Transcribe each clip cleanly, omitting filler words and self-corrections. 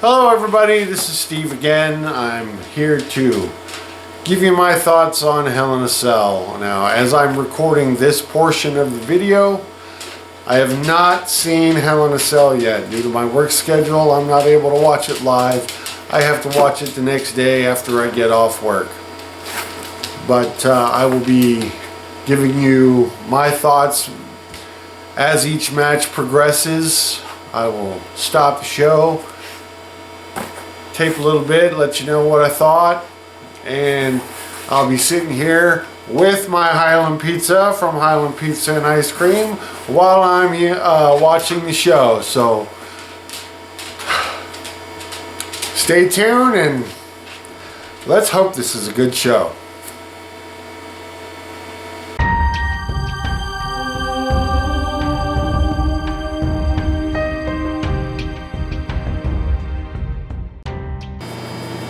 Hello everybody, this is Steve again. I'm here to give you my thoughts on Hell in a Cell. Now, as I'm recording this portion of the video, I have not seen Hell in a Cell yet. Due to my work schedule, I'm not able to watch it live. I have to watch it the next day after I get off work. But I will be giving you my thoughts as each match progresses. I will stop the show, tape a little bit, let you know what I thought, and I'll be sitting here with my Highland Pizza from Highland Pizza and Ice Cream while I'm watching the show. So stay tuned and let's hope this is a good show.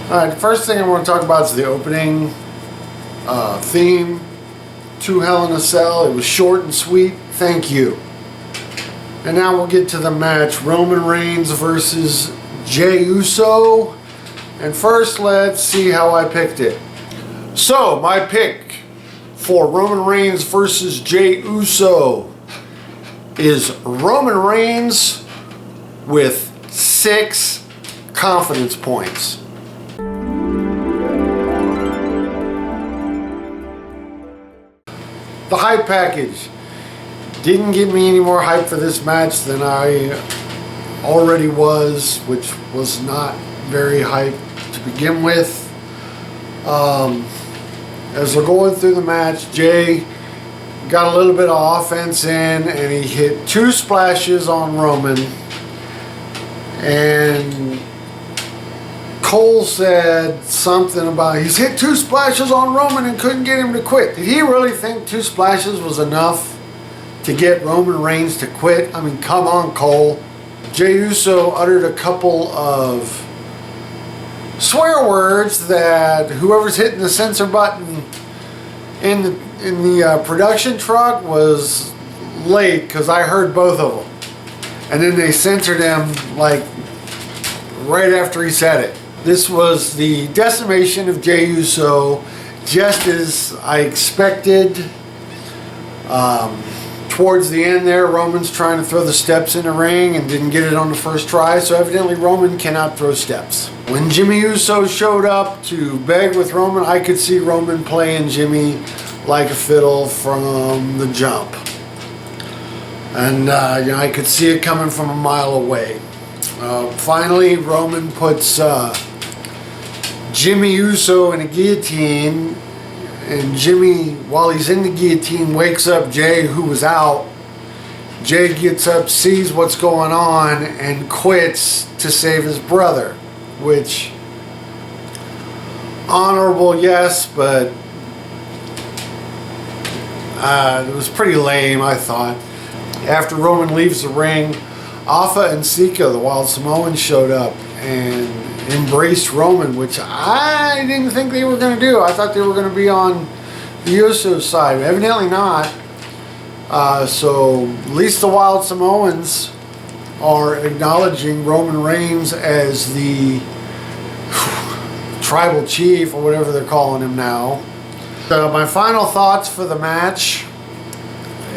Alright, the first thing I want to talk about is the opening theme to Hell in a Cell. It was short and sweet. Thank you. And now we'll get to the match. Roman Reigns versus Jay Uso. And first, let's see how I picked it. So, my pick for Roman Reigns versus Jay Uso is Roman Reigns with 6 confidence points. The hype package didn't give me any more hype for this match than I already was, which was not very hype to begin with. As we're going through the match, Jay got a little bit of offense in and he hit 2 splashes on Roman, and Cole said something about he's hit 2 splashes on Roman and couldn't get him to quit. Did he really think 2 splashes was enough to get Roman Reigns to quit? I mean, come on, Cole. Jay Uso uttered a couple of swear words that whoever's hitting the censor button in the production truck was late, because I heard both of them. And then they censored him like right after he said it. This was the decimation of Jay Uso, just as I expected. Towards the end there, Roman's trying to throw the steps in the ring and didn't get it on the first try, so evidently Roman cannot throw steps. When Jimmy Uso showed up to beg with Roman, I could see Roman playing Jimmy like a fiddle from the jump. And I could see it coming from a mile away. Finally, Roman puts Jimmy Uso in a guillotine, and Jimmy, while he's in the guillotine, wakes up Jay, who was out. Jay gets up, sees what's going on, and quits to save his brother, which, honorable, yes, but it was pretty lame, I thought. After Roman leaves the ring, Alpha and Sika, the Wild Samoans, showed up and embraced Roman, which I didn't think they were going to do. I thought they were going to be on the Usos side. Evidently not. So at least the Wild Samoans are acknowledging Roman Reigns as the tribal chief, or whatever they're calling him now. My final thoughts for the match.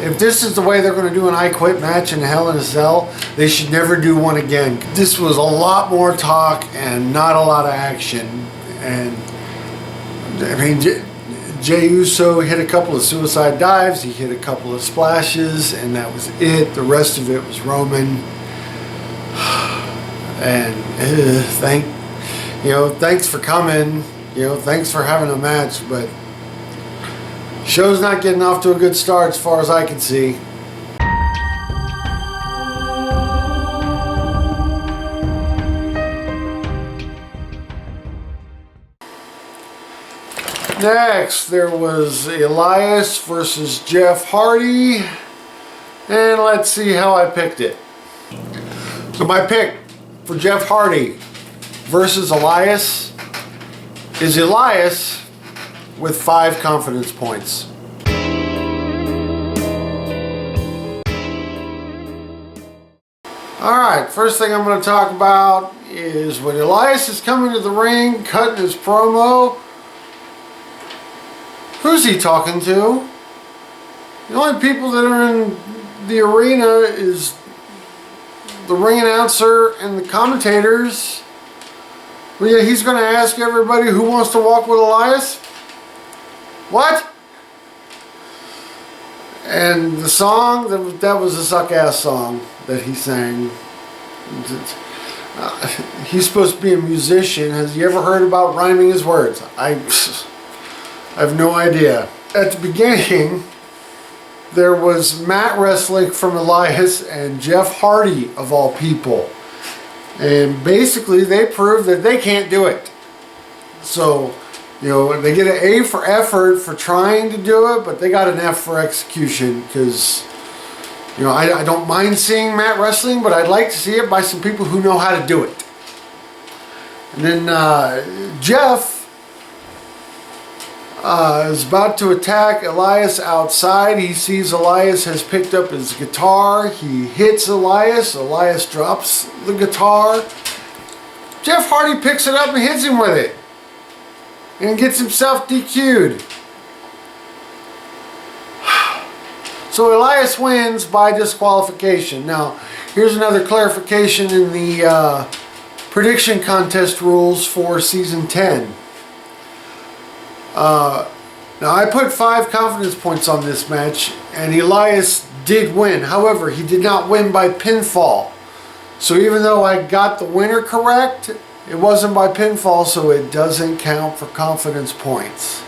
If this is the way they're going to do an I Quit match in Hell in a Cell, they should never do one again. This was a lot more talk and not a lot of action. And I mean, Jay Uso hit a couple of suicide dives, he hit a couple of splashes, and that was it. The rest of it was Roman. And thanks for coming. Thanks for having a match, but show's not getting off to a good start as far as I can see. Next, there was Elias versus Jeff Hardy. And let's see how I picked it. So my pick for Jeff Hardy versus Elias is Elias with 5 confidence points. Alright, first thing I'm going to talk about is when Elias is coming to the ring, cutting his promo, who's he talking to? The only people that are in the arena is the ring announcer and the commentators. Well, yeah, he's going to ask everybody who wants to walk with Elias. What? And the song, that was a suck-ass song that he sang. He's supposed to be a musician. Has he ever heard about rhyming his words? I have no idea. At the beginning, there was mat wrestling from Elias and Jeff Hardy, of all people. And basically, they proved that they can't do it. So, you know, they get an A for effort for trying to do it, but they got an F for execution because, you know, I don't mind seeing mat wrestling, but I'd like to see it by some people who know how to do it. And then Jeff is about to attack Elias outside. He sees Elias has picked up his guitar. He hits Elias. Elias drops the guitar. Jeff Hardy picks it up and hits him with it. And gets himself DQ'd. So Elias wins by disqualification. Now, here's another clarification in the prediction contest rules for season 10. Now I put 5 confidence points on this match, and Elias did win. However, he did not win by pinfall. So even though I got the winner correct, it wasn't by pinfall, so it doesn't count for confidence points.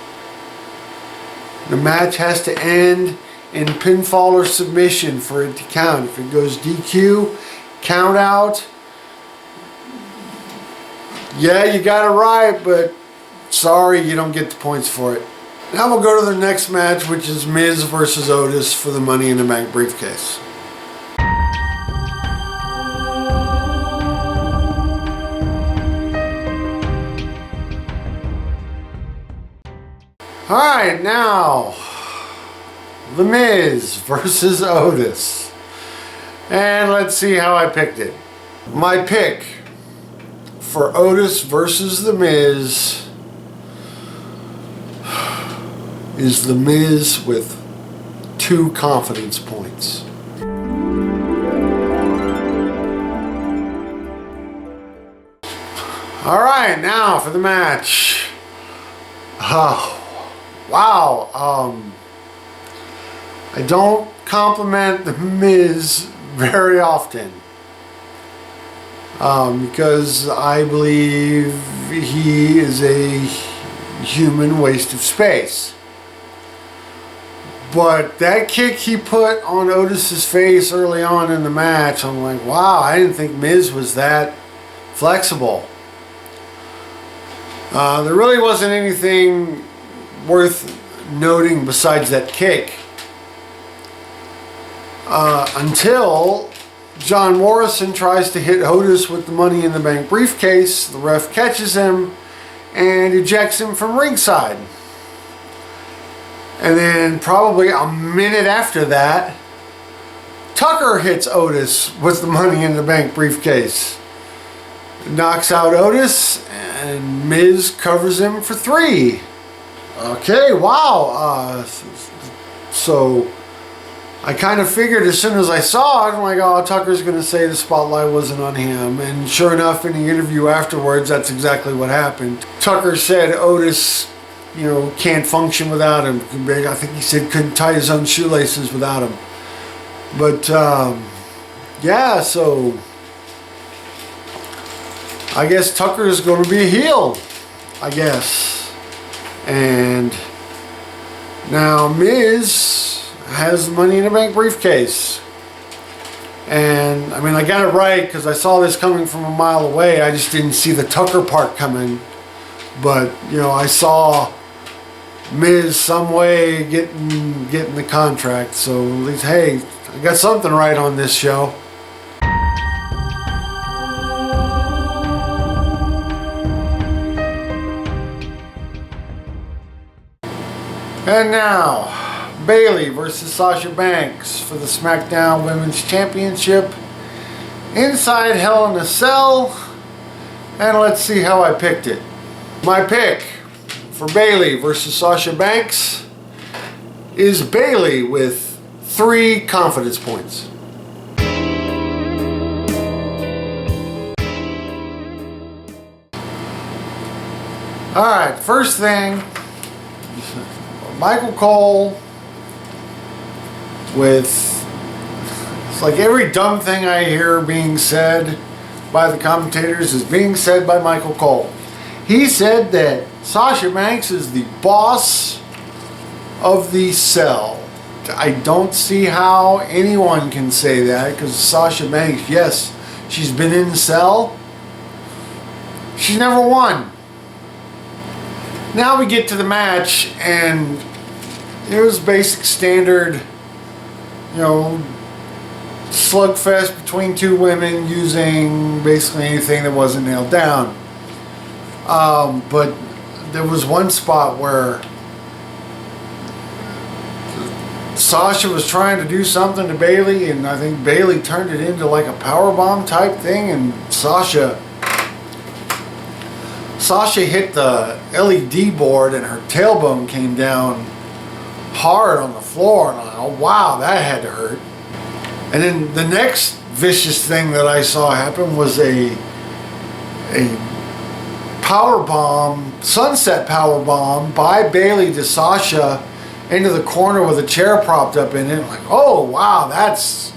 The match has to end in pinfall or submission for it to count. If it goes DQ, count out. Yeah, you got it right, but sorry, you don't get the points for it. Now we'll go to the next match, which is Miz versus Otis for the Money in the Bank briefcase. Alright, now The Miz versus Otis. And let's see how I picked it. My pick for Otis versus The Miz is The Miz with 2 confidence points. Alright, now for the match. Wow. I don't compliment The Miz very often. Because I believe he is a human waste of space. But that kick he put on Otis's face early on in the match, I'm like, wow, I didn't think Miz was that flexible. There really wasn't anything worth noting besides that kick. Until John Morrison tries to hit Otis with the Money in the Bank briefcase. The ref catches him and ejects him from ringside. And then probably a minute after that, Tucker hits Otis with the Money in the Bank briefcase. Knocks out Otis, and Miz covers him for 3. Okay, wow. So I kind of figured as soon as I saw it, I'm like, oh, Tucker's going to say the spotlight wasn't on him. And sure enough, in the interview afterwards, that's exactly what happened. Tucker said Otis, you know, can't function without him. I think he said couldn't tie his own shoelaces without him. But, yeah, so I guess Tucker is going to be a heel, I guess. And now Miz has the Money in the Bank briefcase. And, I mean, I got it right because I saw this coming from a mile away. I just didn't see the Tucker part coming. But, you know, I saw Miz some way getting the contract. So, at least, hey, I got something right on this show. And now, Bayley versus Sasha Banks for the SmackDown Women's Championship inside Hell in a Cell. And let's see how I picked it. My pick for Bayley versus Sasha Banks is Bayley with 3 confidence points. Alright, first thing, Michael Cole with, it's like every dumb thing I hear being said by the commentators is being said by Michael Cole. He said that Sasha Banks is the boss of the cell. I don't see how anyone can say that, because Sasha Banks, yes, she's been in the cell. She's never won. Now we get to the match, and it was basic standard, slugfest between 2 women using basically anything that wasn't nailed down. But there was one spot where Sasha was trying to do something to Bayley, and I think Bayley turned it into like a powerbomb type thing, and Sasha hit the LED board and her tailbone came down hard on the floor, and I thought, oh wow, that had to hurt. And then the next vicious thing that I saw happen was a power bomb, sunset power bomb by Bayley to Sasha into the corner with a chair propped up in it. Like, oh wow, that's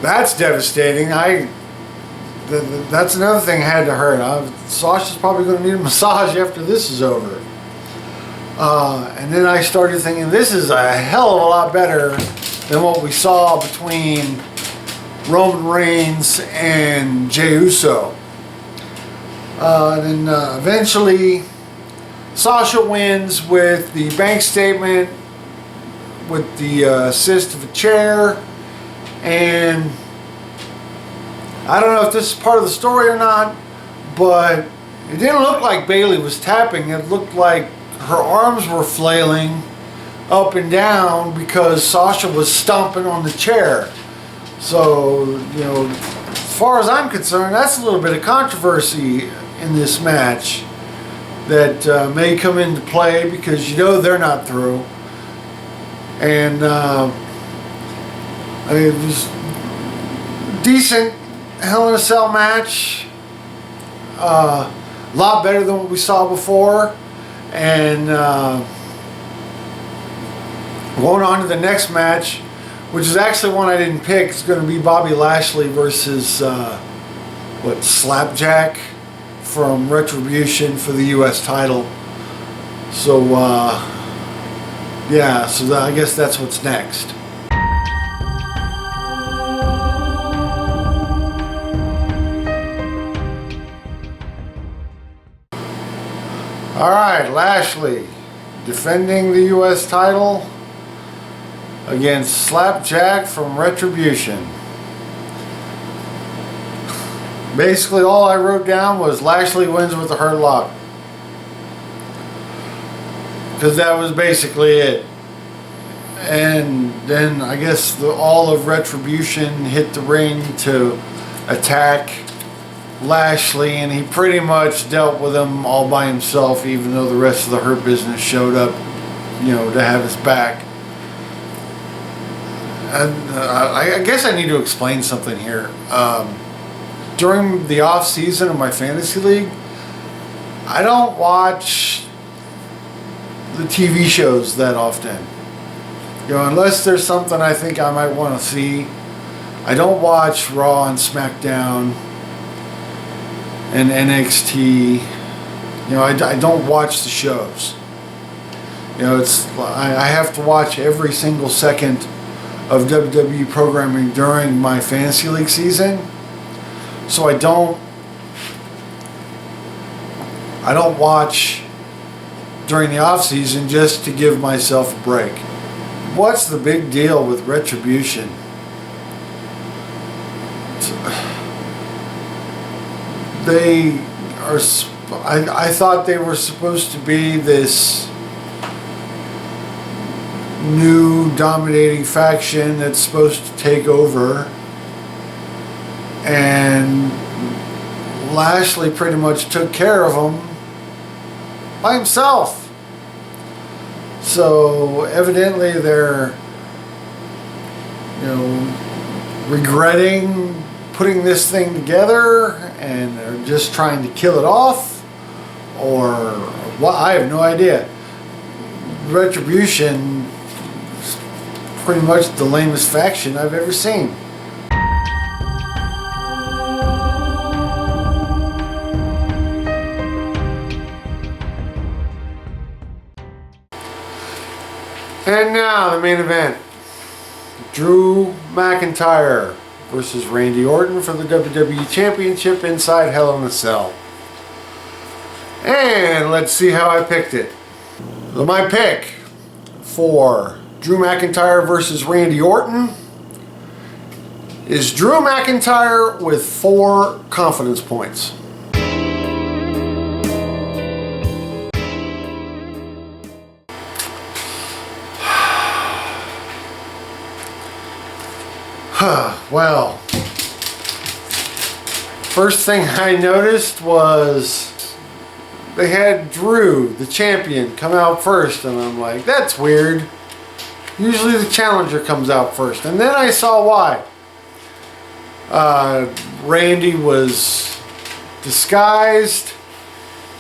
devastating. That's another thing had to hurt. Sasha's probably going to need a massage after this is over. And then I started thinking, this is a hell of a lot better than what we saw between Roman Reigns and Jay Uso. And then eventually Sasha wins with the bank statement with the assist of a chair. And I don't know if this is part of the story or not, but it didn't look like Bayley was tapping. It looked like her arms were flailing up and down because Sasha was stomping on the chair. So, as far as I'm concerned, that's a little bit of controversy in this match that may come into play, because they're not through. And it was decent Hell in a Cell match. A lot better than what we saw before. And going on to the next match, which is actually one I didn't pick. It's going to be Bobby Lashley versus Slapjack from Retribution for the U.S. title. So I guess that's what's next. Alright, Lashley defending the U.S. title against Slapjack from Retribution. Basically all I wrote down was Lashley wins with the Hurt Lock, because that was basically it. And then I guess all of Retribution hit the ring to attack Lashley, and he pretty much dealt with him all by himself, even though the rest of the Hurt Business showed up, to have his back. And I guess I need to explain something here. During the off season of my fantasy league, I don't watch the TV shows that often. Unless there's something I think I might want to see. I don't watch Raw and SmackDown and NXT. I don't watch the shows. I have to watch every single second of WWE programming during my fantasy league season. So I don't watch during the off season just to give myself a break. What's the big deal with Retribution? They are. I thought they were supposed to be this new dominating faction that's supposed to take over. And Lashley pretty much took care of him by himself. So evidently they're, regretting putting this thing together, and they're just trying to kill it off, or what? I have no idea. Retribution is pretty much the lamest faction I've ever seen. And now the main event. Drew McIntyre versus Randy Orton for the WWE Championship inside Hell in a Cell. And let's see how I picked it. So my pick for Drew McIntyre versus Randy Orton is Drew McIntyre with 4 confidence points. Well, first thing I noticed was they had Drew, the champion, come out first, and I'm like, that's weird. Usually the challenger comes out first. And then I saw why. Randy was disguised,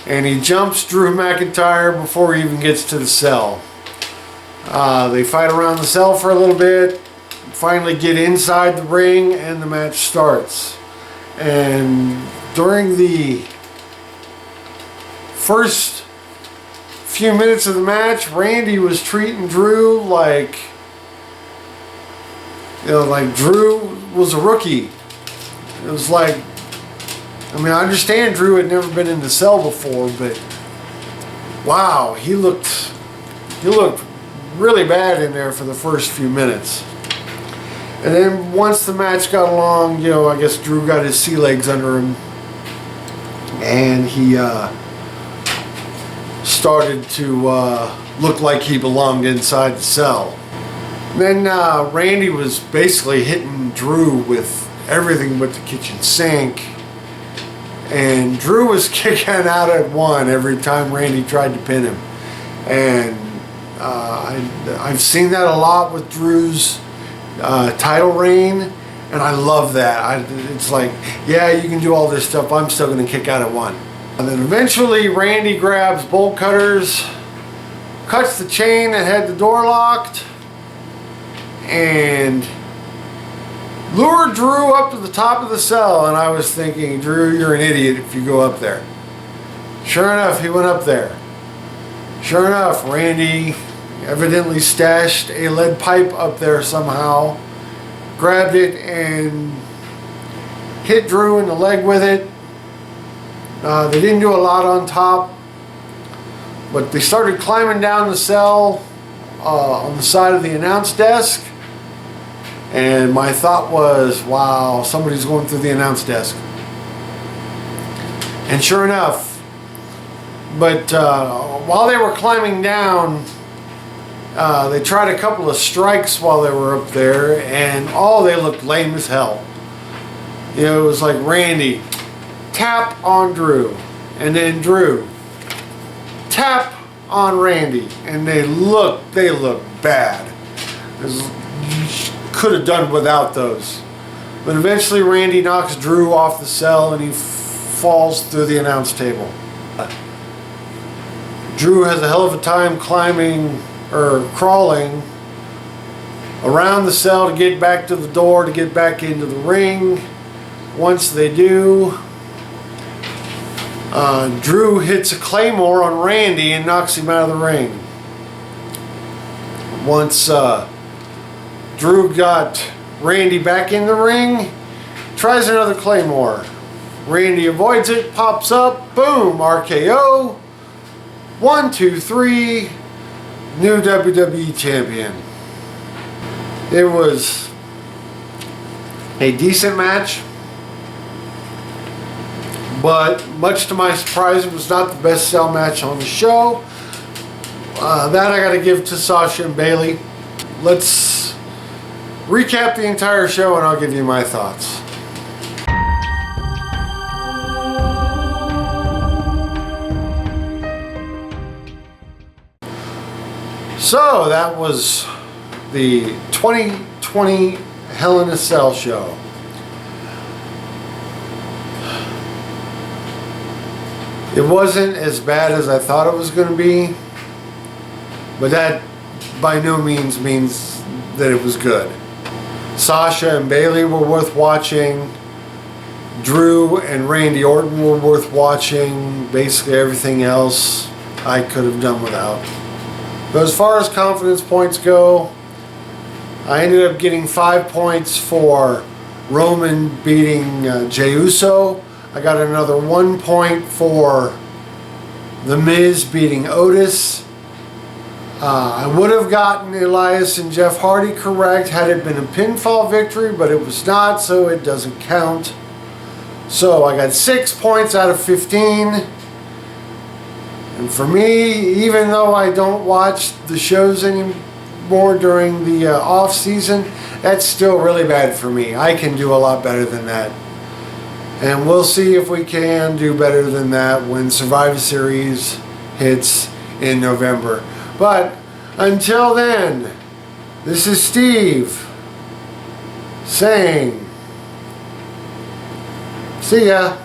and he jumps Drew McIntyre before he even gets to the cell. They fight around the cell for a little bit, finally get inside the ring, and the match starts. And during the first few minutes of the match, Randy was treating Drew like Drew was a rookie. It was like, I understand Drew had never been in the cell before, but wow, he looked really bad in there for the first few minutes. And then once the match got along, I guess Drew got his sea legs under him, and he started to look like he belonged inside the cell. Then Randy was basically hitting Drew with everything but the kitchen sink, and Drew was kicking out at 1 every time Randy tried to pin him. And I've seen that a lot with Drew's title reign, and I love that. It's like, yeah, you can do all this stuff, I'm still going to kick out at 1. And then eventually Randy grabs bolt cutters, cuts the chain that had the door locked, and lured Drew up to the top of the cell. And I was thinking, Drew, you're an idiot if you go up there. Sure enough, he went up there. Sure enough, Randy evidently stashed a lead pipe up there somehow, grabbed it and hit Drew in the leg with it. They didn't do a lot on top, but they started climbing down the cell on the side of the announce desk, and my thought was, wow, somebody's going through the announce desk. And sure enough, but while they were climbing down, they tried a couple of strikes while they were up there, and they looked lame as hell. It was like Randy, tap on Drew, and then Drew, tap on Randy, and they look bad. Could have done without those. But eventually Randy knocks Drew off the cell, and he falls through the announce table. Drew has a hell of a time crawling around the cell to get back to the door, to get back into the ring. Once they do, Drew hits a claymore on Randy and knocks him out of the ring. Once Drew got Randy back in the ring, tries another claymore. Randy avoids it, pops up, boom, RKO. 1, 2, 3, new WWE champion. It was a decent match, but much to my surprise, it was not the best cell match on the show. That I got to give to Sasha and Bayley. Let's recap the entire show, and I'll give you my thoughts. So that was the 2020 Hell in a Cell show. It wasn't as bad as I thought it was going to be, but that by no means that it was good. Sasha and Bayley were worth watching. Drew and Randy Orton were worth watching. Basically everything else I could have done without. But as far as confidence points go, I ended up getting 5 points for Roman beating Jay Uso. I got another 1 point for The Miz beating Otis. I would have gotten Elias and Jeff Hardy correct had it been a pinfall victory, but it was not, so it doesn't count. So I got 6 points out of 15. And for me, even though I don't watch the shows anymore during the off season, that's still really bad for me. I can do a lot better than that. And we'll see if we can do better than that when Survivor Series hits in November. But until then, this is Steve saying, see ya.